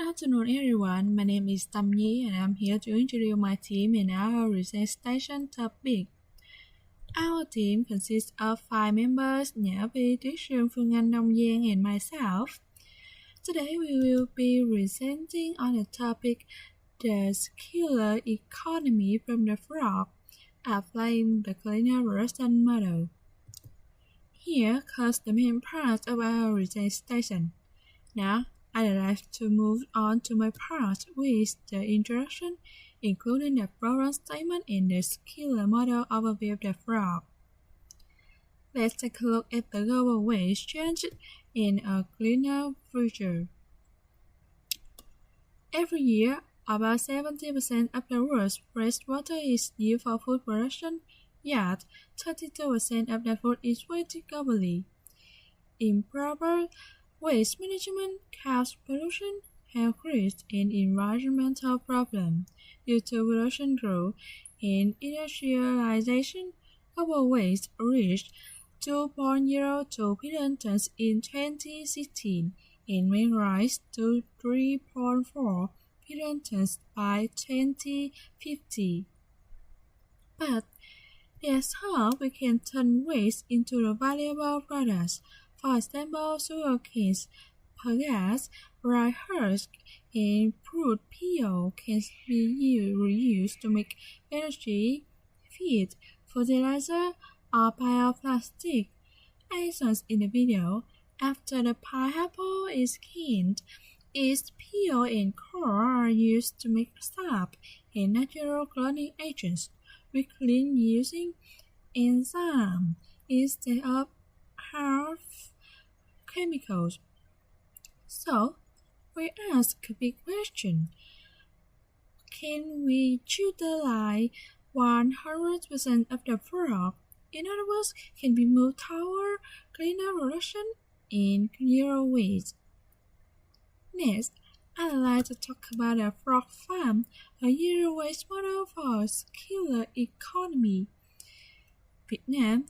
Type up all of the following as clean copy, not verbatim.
afternoon, everyone. My name is Tam Nhi, and I'm here to introduce my team and our research station topic. Our team consists of 5 members: Nhã Vi, Tuyết Sương, Phương Anh, Đông Giang, and myself. Today we will be presenting on the topic the circular economy from the frog, applying the Kleiner-Rosen model. Here comes the main part of our research station. Now, I'd like to move on to my part with the introduction, including the problem statement and the circular model overview of the frog. Let's take a look at the global wage change in a cleaner future. Every year, about 70% of the world's wastewater is used for food production, yet 32% of the food is wasted globally. Improper waste management causes pollution, health risks, and environmental problems. Due to population growth and industrialization, global waste reached 2.02 billion tons in 2016 and may rise to 3.4 billion tons by 2050. But there's hope we can turn waste into the valuable products. For example, sugarcane, bagasse, rice husk, and fruit peel can be reused to make energy, feed, fertilizer, or bioplastic. As in the video, after the pineapple is canned, its peel and core are used to make sap and natural cleaning agents. We clean using enzymes instead of harsh chemicals. So, we ask a big question. Can we utilize 100% of the frog? In other words, can we move toward cleaner production and zero waste? Next, I'd like to talk about the frog farm, a zero waste model for a circular economy. Vietnam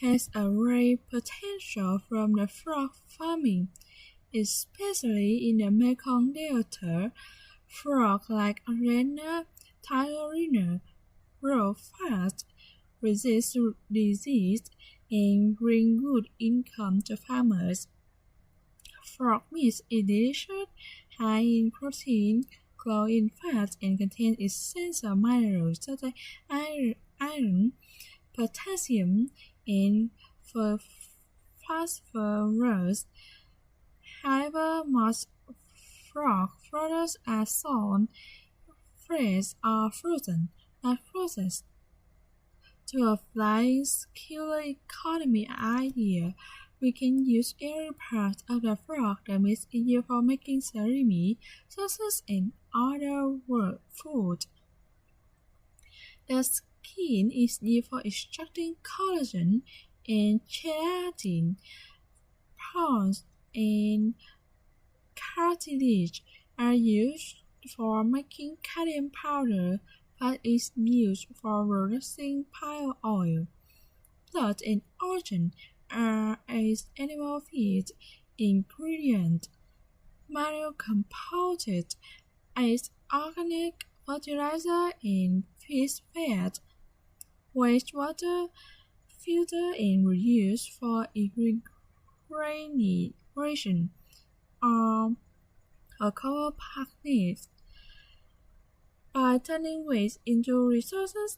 has a great potential from the frog farming, especially in the Mekong Delta. Frogs like Arena, Tigerina grow fast, resist disease, and bring good income to farmers. Frog meat is delicious, high in protein, low in fat, and contains essential minerals such as iron, potassium, and phosphorus. However, most frog products are sold fresh or frozen, not processed. To apply circular economy idea, we can use every part of the frog that makes it used for making sashimi, sauces, and other food. The skin is used for extracting collagen and keratin. Bones and cartilage are used for making calcium powder. Fat is used for producing pile oil. Blood and organ are as animal feed ingredient. Manure compounded as organic fertilizer and fish fat. Wastewater filtered and reused for irrigation or cover park needs. By turning waste into resources,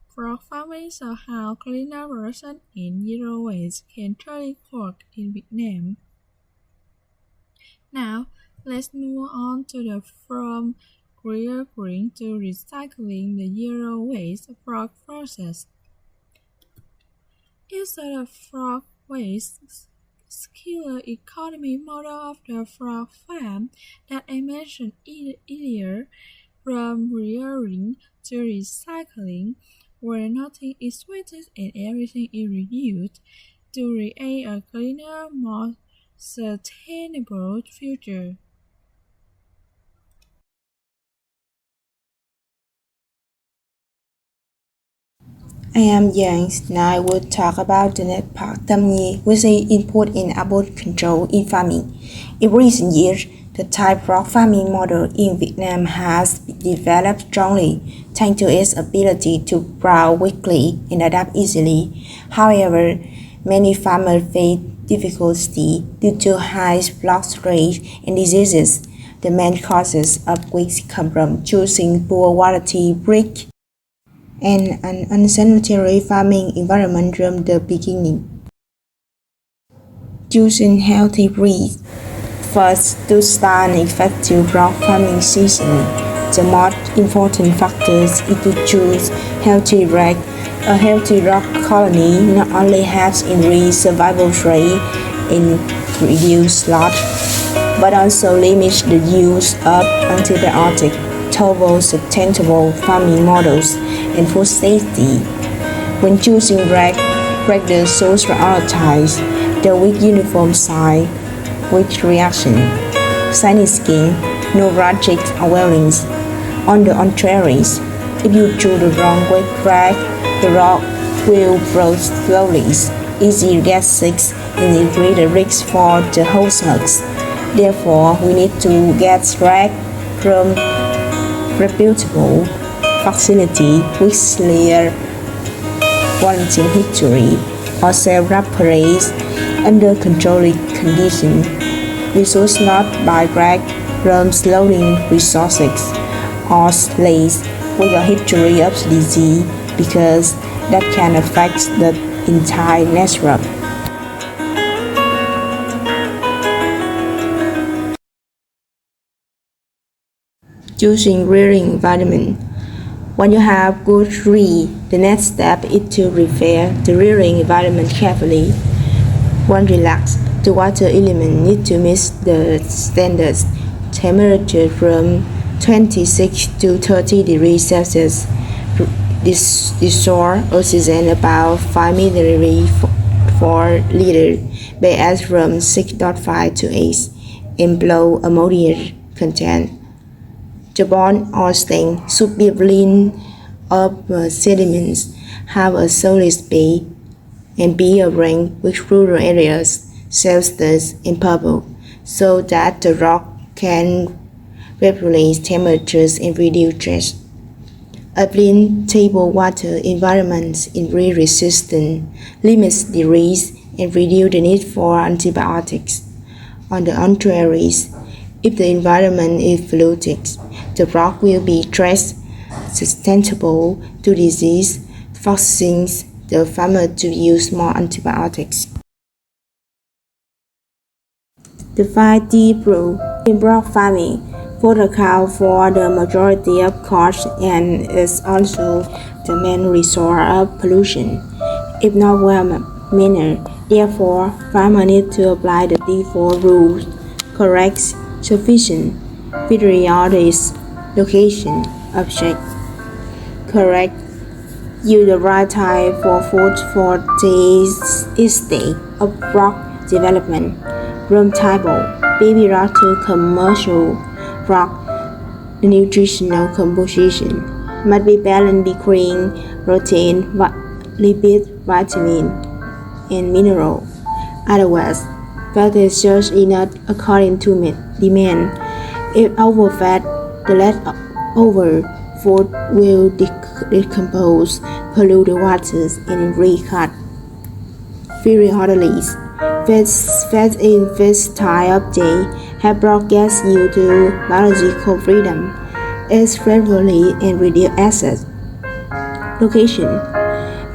frog farming shows how cleaner production and zero waste can truly work in Vietnam. Now, let's move on to the from recycling to recycling the zero waste frog process. Instead of frog waste circular economy model of the frog farm that I mentioned earlier, from rearing to recycling, where nothing is wasted and everything is reused, to create a cleaner, more sustainable future. I am Yang. Now I will talk about the next part. Tam Nhi will say input and output control in farming. In recent years, The Thai rock farming model in Vietnam has developed strongly thanks to its ability to grow quickly and adapt easily. However, many farmers face difficulty due to high loss rate and diseases. The main causes of which come from choosing poor quality brick and an unsanitary farming environment from the beginning. Choosing healthy breeds. First, to start an effective rock farming season, the most important factors is to choose healthy rock. A healthy rock colony not only helps increase survival rate and reduce loss, but also limits the use of antibiotics towards sustainable farming models and food safety. When choosing rock, breeders should prioritize the weak uniform size, weak reaction, shiny skin, no ragged outwellings. On the contrary, if you choose the wrong weight rock, the rock will grow slowly, easy to get sick, and increase the risk for the host hogs. Therefore, we need to get rock from reputable facility with clear warranty history or self-reparation under controlled conditions. We should not buy rock from slowing resources or slaves with a history of disease because that can affect the entire network. Choosing rearing environment. When you have good rear, the next step is to prepare the rearing environment carefully. When relaxed, the water element need to meet the standard temperature from 26 to 30 degrees Celsius. Dissolve oxygen about 5 milliliters per liter, pH from 6.5 to 8, and low ammonia content. The bond or stain should be clean of sediments, have a solid base, and be arranged with rural areas, shelters, and purple, so that the rock can regulate temperatures and reduce stress. A clean table water environment is very resistant, limits the risk, and reduce the need for antibiotics. On the contrary, if the environment is polluted, the rock will be stressed, susceptible to disease, forcing the farmer to use more antibiotics. The 5D rule in rock farming would account for the majority of costs and is also the main resource of pollution, if not well managed. Therefore, farmers need to apply the default rules: correct, sufficient, periodic, location, object. Correct. Use the right time for food for the stage of rock development. Room table, baby rock to commercial rock. The nutritional composition must be balanced between protein, lipid, vitamin, and mineral. Otherwise, fat is just enough according to demand. If overfed, the leftover food will decompose, pollute the waters, and recart. Periodically, fed in first time of day have brought gas you to biological freedom. It's frequently and reduce access. Location.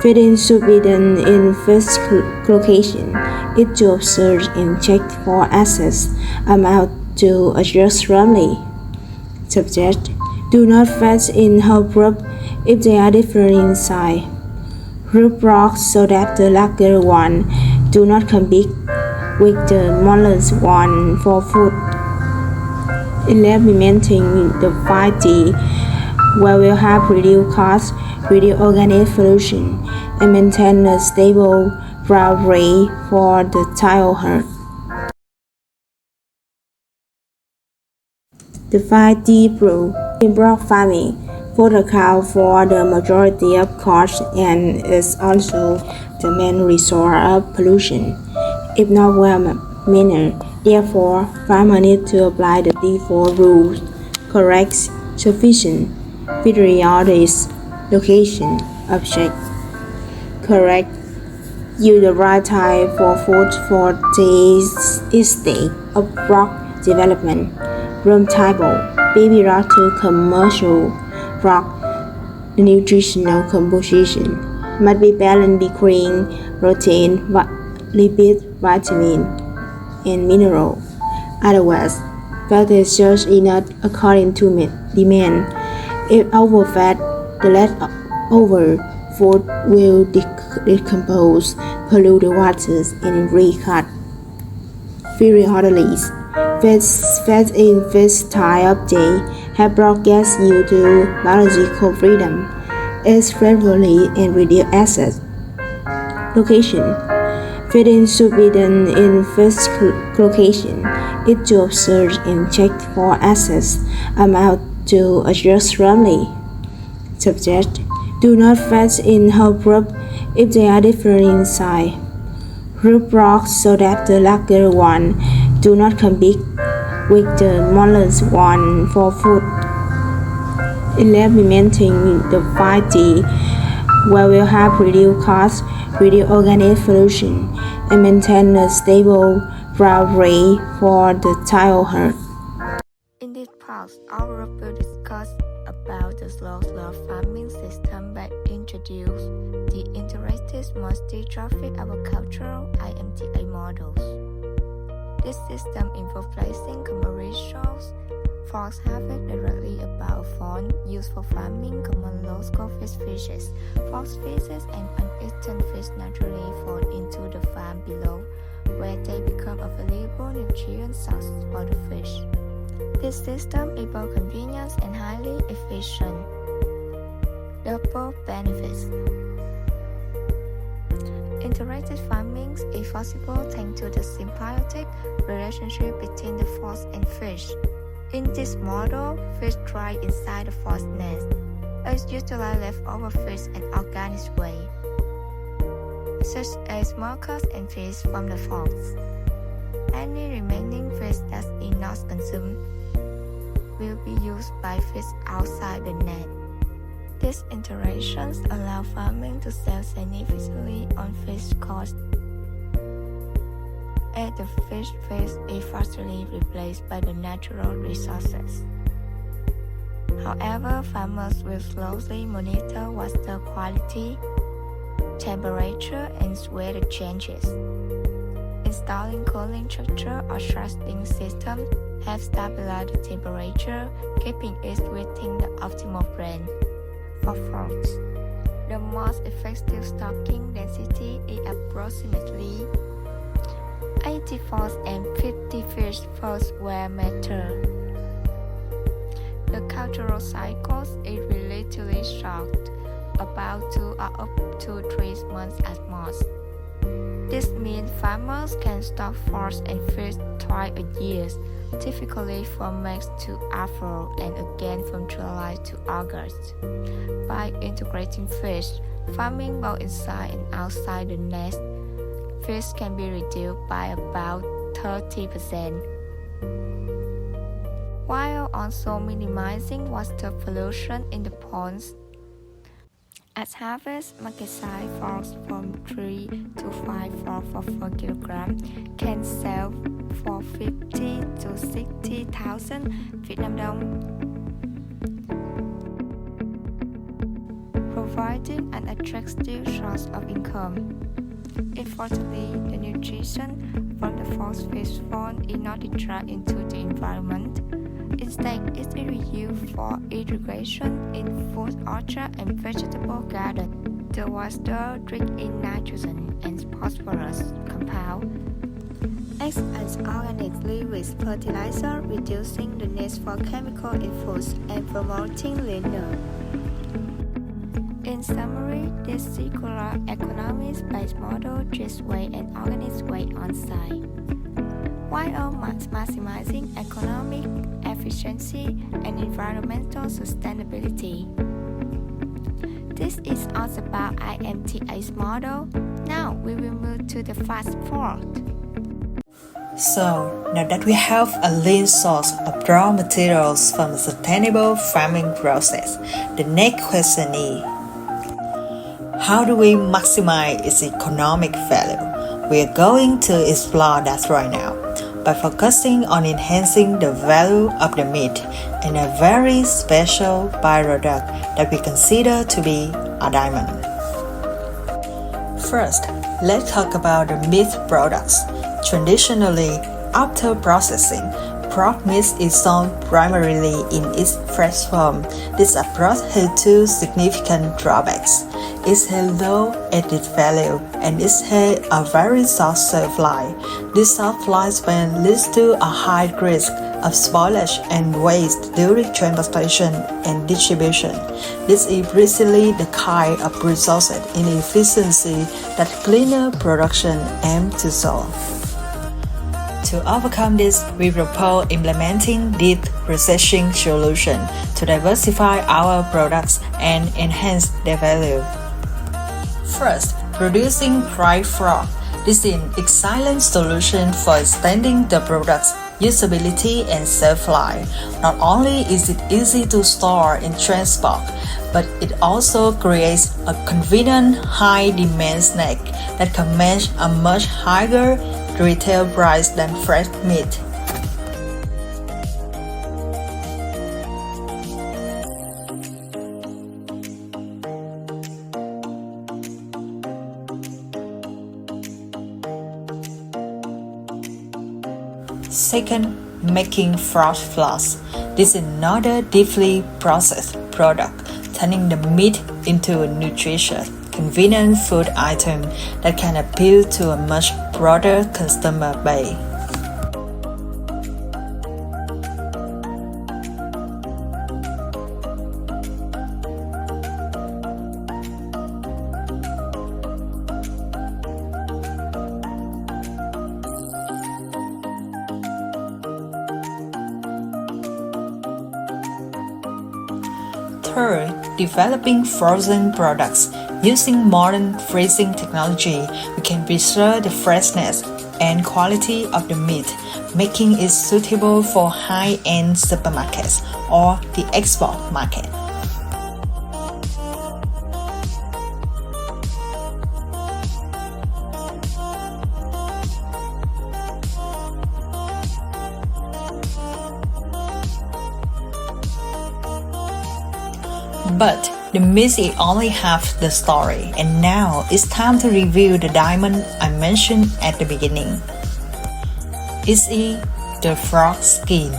Feeding should be done in first location. It to observe and check for access amount to adjust randomly. Subject. Do not fetch in whole group if they are different in size. Group rocks so that the larger one do not compete with the smallest one for food. Implementing the 5D will help reduce costs, reduce organic pollution, and maintain a stable growth rate for the tile herd. The 5D rule in rock farming would account for the majority of costs and is also the main resource of pollution, if not well managed. Therefore, farmers need to apply the default rules: correct, sufficient, periodized, location, object. Correct. Use the right time for food for the estate of rock development. Room table, baby rock to commercial rock. The nutritional composition must be balanced between protein, lipid, vitamin, and mineral. Otherwise, fat is just enough according to demand. If overfed, the leftover food will decompose, pollute the waters, and recut. Periodically, fats in first time of day have brought gas yield to biological freedom, is frequently and reduce access. Location. Feeding should be done in first location. It to observe and check for access amount to adjust randomly. Subject. Do not fetch in whole group if they are different in size. Group rocks so that the larger one do not compete with the smallest one for food. Implementing the 5D will help reduce costs, reduce organic pollution, and maintain a stable growth rate for the tile herd. In this part, our group will discuss about the slow farming system that introduced the interactive multi-trophic agricultural IMTA models. This system involves placing commercial forks having directly above fond used for farming common low-scope fishes. Fox fishes and uneaten fish naturally fall into the farm below, where they become a valuable nutrient source for the fish. This system is both convenient and highly efficient. Double benefits. Interactive farming is possible thanks to the symbiotic relationship between the fox and fish. In this model, fish thrive inside the fox nest, as utilize leftover fish in organic way, such as mucus and fish from the fox. Any remaining fish that is not consumed will be used by fish outside the net. These interactions allow farming to save significantly on fish costs, as the fish is partially replaced by the natural resources. However, farmers will closely monitor water quality, temperature, and weather changes. Installing cooling structure or shading system helps stabilize the temperature, keeping it within the optimal range. For fruits, the most effective stocking density is approximately 84 and 50 fish per square meter. The cultural cycles is relatively short, about 2 or up to 3 months at most. This means farmers can stock forage and fish twice a year, typically from May to April and again from July to August. By integrating fish farming both inside and outside the nest, fish can be reduced by about 30%, while also minimizing water pollution in the ponds. At harvest, market size falls from 3 to 5 frogs per kilogram can sell for 50 to 60,000 Vietnam dong, providing an attractive source of income. Unfortunately, the nutrition from the fox fish pond is not detract into the environment. Instead, it is used for irrigation in food orchard and vegetable garden. The water rich in nitrogen and phosphorus compound acts as organically with fertilizer, reducing the need for chemical inputs and promoting linear. In summary, this circular economy-based model treats waste and organic waste on site, while maximizing economic efficiency and environmental sustainability. This is all about IMTA's model. Now we will move to the fast forward. So, now that we have a lean source of raw materials from a sustainable farming process, the next question is, how do we maximize its economic value? We are going to explore that right now by focusing on enhancing the value of the meat and a very special byproduct that we consider to be a diamond. First, let's talk about the meat products. Traditionally, after processing, pork meat is sold primarily in its fresh form. This approach has two significant drawbacks. It has low added value and it has a very short shelf life. This short lifespan leads to a high risk of spoilage and waste during transportation and distribution. This is precisely the kind of resource inefficiency that cleaner production aims to solve. To overcome this, we propose implementing this processing solution to diversify our products and enhance their value. First, producing fried frog. This is an excellent solution for extending the product's usability and shelf life. Not only is it easy to store and transport, but it also creates a convenient high-demand snack that commands a much higher retail price than fresh meat. Second, making frog floss. This is another deeply processed product, turning the meat into a nutritious, convenient food item that can appeal to a much broader customer base. Third, developing frozen products. Using modern freezing technology, we can preserve the freshness and quality of the meat, making it suitable for high-end supermarkets or the export market. But the meat is only half the story, and now it's time to review the diamond I mentioned at the beginning. It's the frog skin.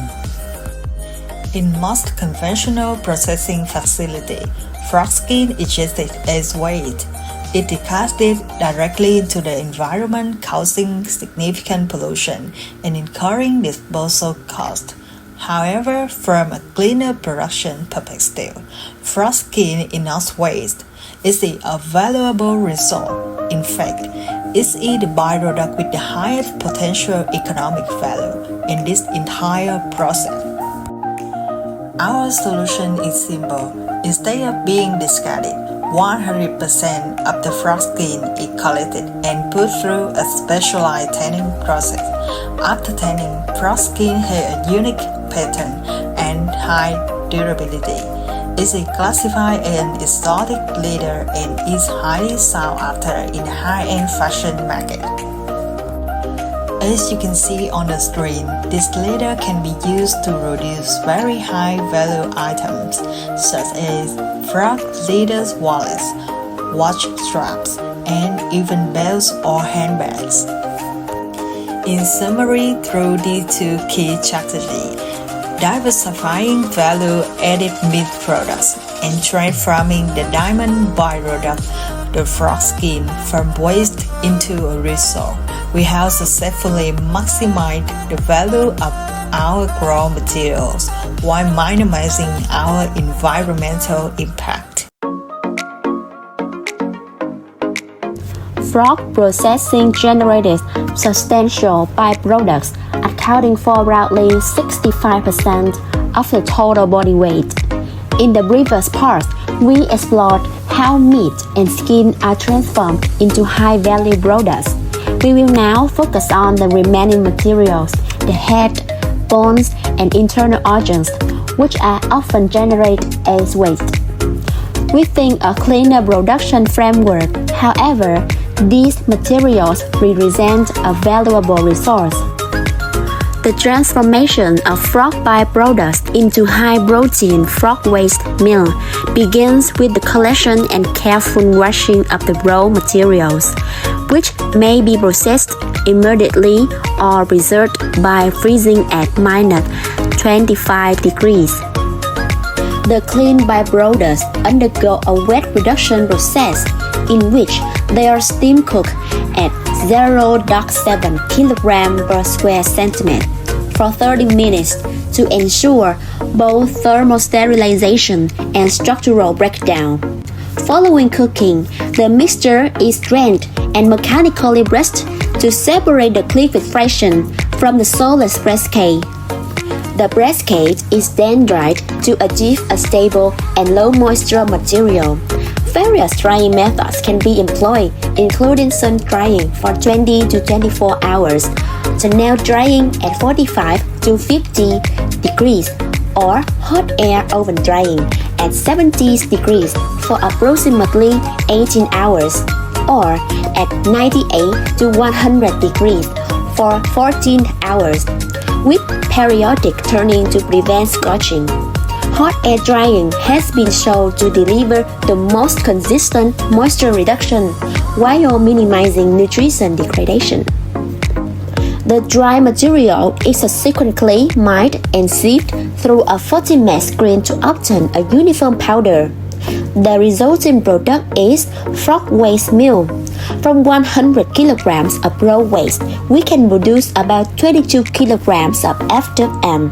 In most conventional processing facilities, frog skin is ingested as waste. It deposited directly into the environment, causing significant pollution and incurring disposal costs. However, from a cleaner production perspective, frog skin is not waste. It's a valuable resource. In fact, it's the byproduct with the highest potential economic value in this entire process. Our solution is simple. Instead of being discarded, 100% of the frog skin is collected and put through a specialized tanning process. After tanning, frog skin has a unique pattern and high durability. It is classified as an exotic leather and is highly sought after in the high-end fashion market. As you can see on the screen, this leather can be used to produce very high-value items such as frog leather wallets, watch straps, and even belts or handbags. In summary, through these two key strategies, diversifying value-added meat products and transforming the diamond byproduct, the frog skin, from waste into a resource, we have successfully maximized the value of our raw materials while minimizing our environmental impact. Frog processing generated substantial byproducts, accounting for roughly 65% of the total body weight. In the previous part, we explored how meat and skin are transformed into high-value products. We will now focus on the remaining materials, the head, bones, and internal organs, which are often generated as waste. Within a cleaner production framework, however, these materials represent a valuable resource. The transformation of frog byproducts into high-protein frog waste meal begins with the collection and careful washing of the raw materials, which may be processed immediately or preserved by freezing at -25 degrees. The clean byproducts undergo a wet reduction process in which they are steam cooked at 0.7 kg per square centimeter for 30 minutes to ensure both thermal sterilization and structural breakdown. Following cooking, the mixture is drained and mechanically pressed to separate the liquid fraction from the solid presscade. The presscade is then dried to achieve a stable and low moisture material. Various drying methods can be employed, including sun drying for 20 to 24 hours, tunnel drying at 45 to 50 degrees, or hot air oven drying at 70 degrees for approximately 18 hours, or at 98 to 100 degrees for 14 hours, with periodic turning to prevent scorching. Hot air drying has been shown to deliver the most consistent moisture reduction while minimizing nutrition degradation. The dry material is subsequently mined and sieved through a 40-mesh screen to obtain a uniform powder. The resulting product is frog waste meal. From 100 kilograms of raw waste, we can produce about 22 kilograms of FWM.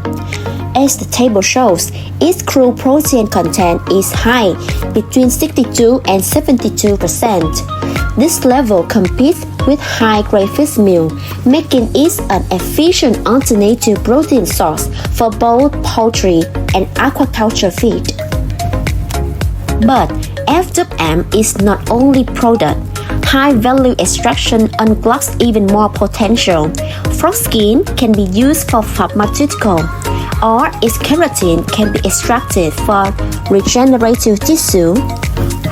As the table shows, its crude protein content is high, between 62 and 72%. This level competes with high-grade fish meal, making it an efficient alternative protein source for both poultry and aquaculture feed. But FWM is not only product. High-value extraction unlocks even more potential. Frog skin can be used for pharmaceutical, or its keratin can be extracted for regenerative tissue.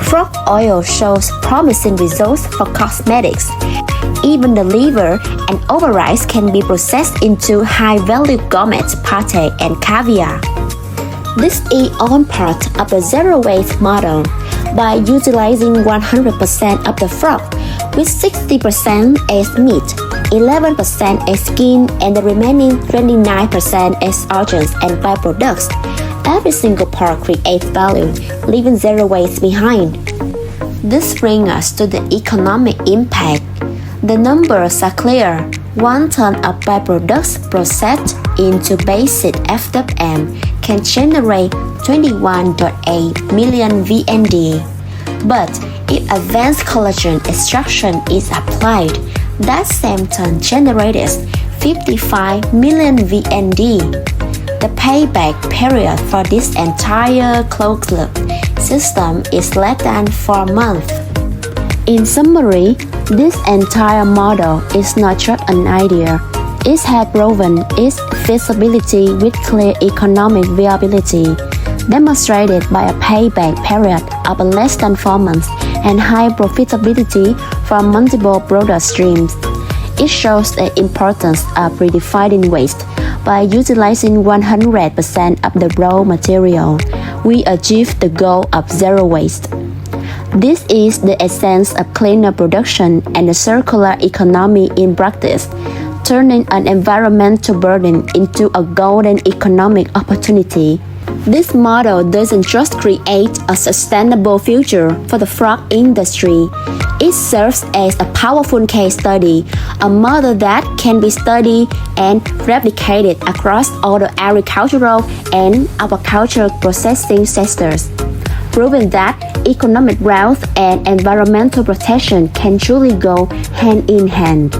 Frog oil shows promising results for cosmetics. Even the liver and ovaries can be processed into high-value gourmet pate and caviar. This is all part of the zero-waste model. By utilizing 100% of the frog, with 60% as meat, 11% as skin, and the remaining 29% as organs and byproducts, every single part creates value, leaving zero waste behind. This brings us to the economic impact. The numbers are clear. 1 ton of byproducts processed into basic FWM can generate 21.8 million VND. But if advanced collagen extraction is applied, that same ton generates 55 million VND. The payback period for this entire closed-loop system is less than 4 months. In summary, this entire model is not just an idea. It has proven its feasibility with clear economic viability, demonstrated by a payback period of less than 4 months and high profitability from multiple product streams. It shows the importance of redefining waste. By utilizing 100% of the raw material, we achieve the goal of zero waste. This is the essence of cleaner production and the circular economy in practice, turning an environmental burden into a golden economic opportunity. This model doesn't just create a sustainable future for the frog industry. It serves as a powerful case study, a model that can be studied and replicated across all the agricultural and aquaculture processing sectors, proving that economic growth and environmental protection can truly go hand in hand.